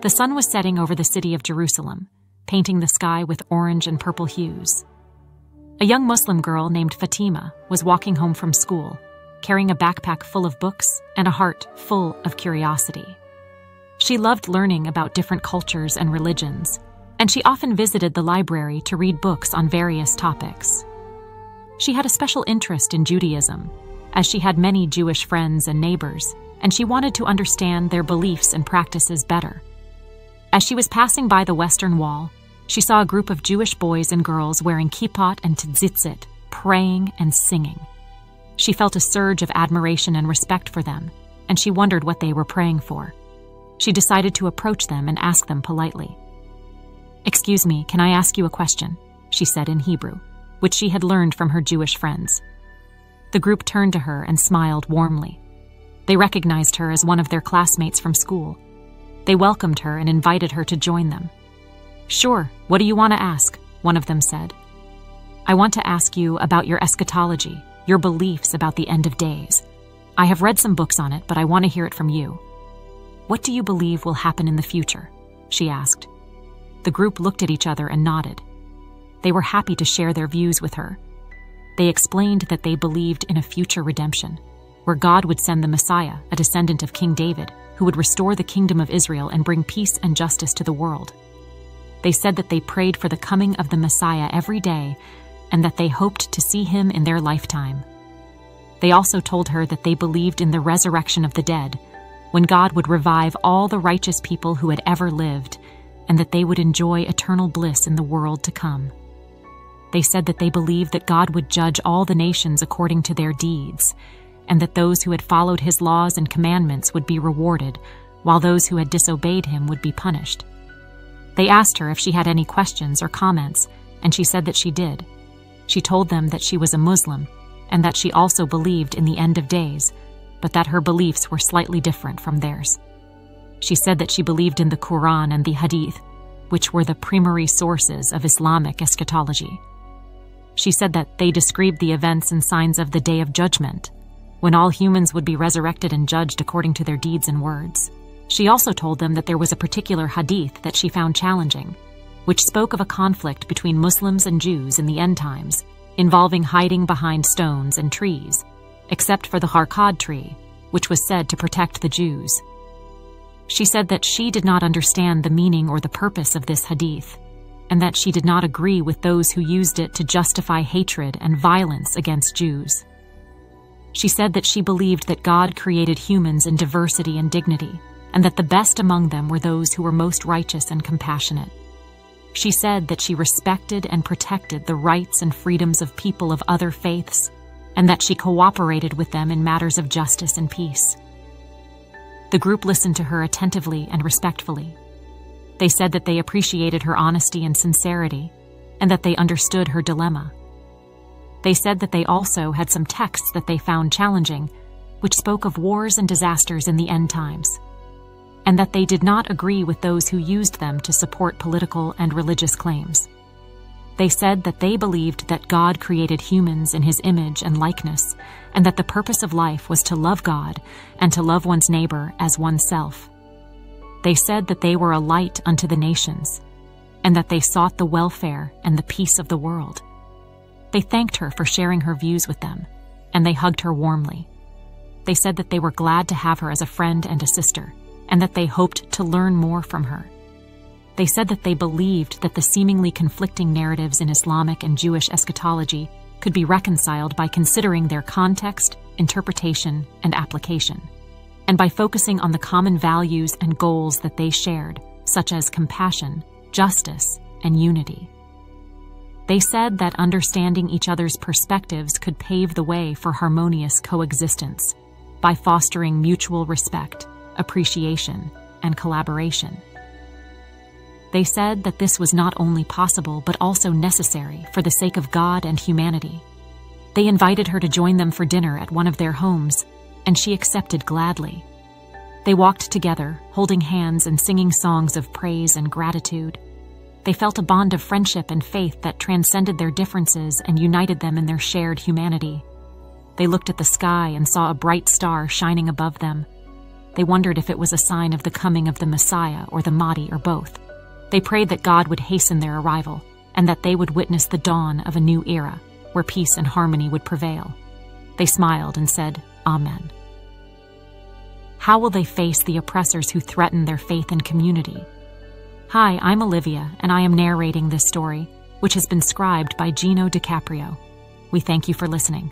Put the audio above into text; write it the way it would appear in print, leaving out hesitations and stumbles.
The sun was setting over the city of Jerusalem, painting the sky with orange and purple hues. A young Muslim girl named Fatima was walking home from school, carrying a backpack full of books and a heart full of curiosity. She loved learning about different cultures and religions, and she often visited the library to read books on various topics. She had a special interest in Judaism, as she had many Jewish friends and neighbors, and she wanted to understand their beliefs and practices better. As she was passing by the Western Wall, she saw a group of Jewish boys and girls wearing kippot and tzitzit, praying and singing. She felt a surge of admiration and respect for them, and she wondered what they were praying for. She decided to approach them and ask them politely. "Excuse me, can I ask you a question?" she said in Hebrew, which she had learned from her Jewish friends. The group turned to her and smiled warmly. They recognized her as one of their classmates from school. They welcomed her and invited her to join them. "Sure, what do you want to ask?" one of them said. "I want to ask you about your eschatology, your beliefs about the end of days. I have read some books on it, but I want to hear it from you. What do you believe will happen in the future?" she asked. The group looked at each other and nodded. They were happy to share their views with her. They explained that they believed in a future redemption, where God would send the Messiah, a descendant of King David, who would restore the kingdom of Israel and bring peace and justice to the world. They said that they prayed for the coming of the Messiah every day and that they hoped to see him in their lifetime. They also told her that they believed in the resurrection of the dead, when God would revive all the righteous people who had ever lived, and that they would enjoy eternal bliss in the world to come. They said that they believed that God would judge all the nations according to their deeds, and that those who had followed his laws and commandments would be rewarded, while those who had disobeyed him would be punished. They asked her if she had any questions or comments, and she said that she did. She told them that she was a Muslim, and that she also believed in the end of days, but that her beliefs were slightly different from theirs. She said that she believed in the Quran and the Hadith, which were the primary sources of Islamic eschatology. She said that they described the events and signs of the Day of Judgment, when all humans would be resurrected and judged according to their deeds and words. She also told them that there was a particular hadith that she found challenging, which spoke of a conflict between Muslims and Jews in the end times, involving hiding behind stones and trees, except for the 𝙈𝙁 tree, which was said to protect the Jews. She said that she did not understand the meaning or the purpose of this hadith, and that she did not agree with those who used it to justify hatred and violence against Jews. She said that she believed that God created humans in diversity and dignity, and that the best among them were those who were most righteous and compassionate. She said that she respected and protected the rights and freedoms of people of other faiths, and that she cooperated with them in matters of justice and peace. The group listened to her attentively and respectfully. They said that they appreciated her honesty and sincerity, and that they understood her dilemma. They said that they also had some texts that they found challenging, which spoke of wars and disasters in the end times, and that they did not agree with those who used them to support political and religious claims. They said that they believed that God created humans in his image and likeness, and that the purpose of life was to love God and to love one's neighbor as oneself. They said that they were a light unto the nations, and that they sought the welfare and the peace of the world. They thanked her for sharing her views with them, and they hugged her warmly. They said that they were glad to have her as a friend and a sister, and that they hoped to learn more from her. They said that they believed that the seemingly conflicting narratives in Islamic and Jewish eschatology could be reconciled by considering their context, interpretation, and application, and by focusing on the common values and goals that they shared, such as compassion, justice, and unity. They said that understanding each other's perspectives could pave the way for harmonious coexistence by fostering mutual respect, appreciation, and collaboration. They said that this was not only possible but also necessary for the sake of God and humanity. They invited her to join them for dinner at one of their homes, and she accepted gladly. They walked together, holding hands and singing songs of praise and gratitude. They felt a bond of friendship and faith that transcended their differences and united them in their shared humanity. They looked at the sky and saw a bright star shining above them. They wondered if it was a sign of the coming of the Messiah or the Mahdi or both. They prayed that God would hasten their arrival and that they would witness the dawn of a new era where peace and harmony would prevail. They smiled and said, Amen. How will they face the oppressors who threaten their faith and community? Hi, I'm Olivia, and I am narrating this story, which has been scribed by Gino DiCaprio. We thank you for listening.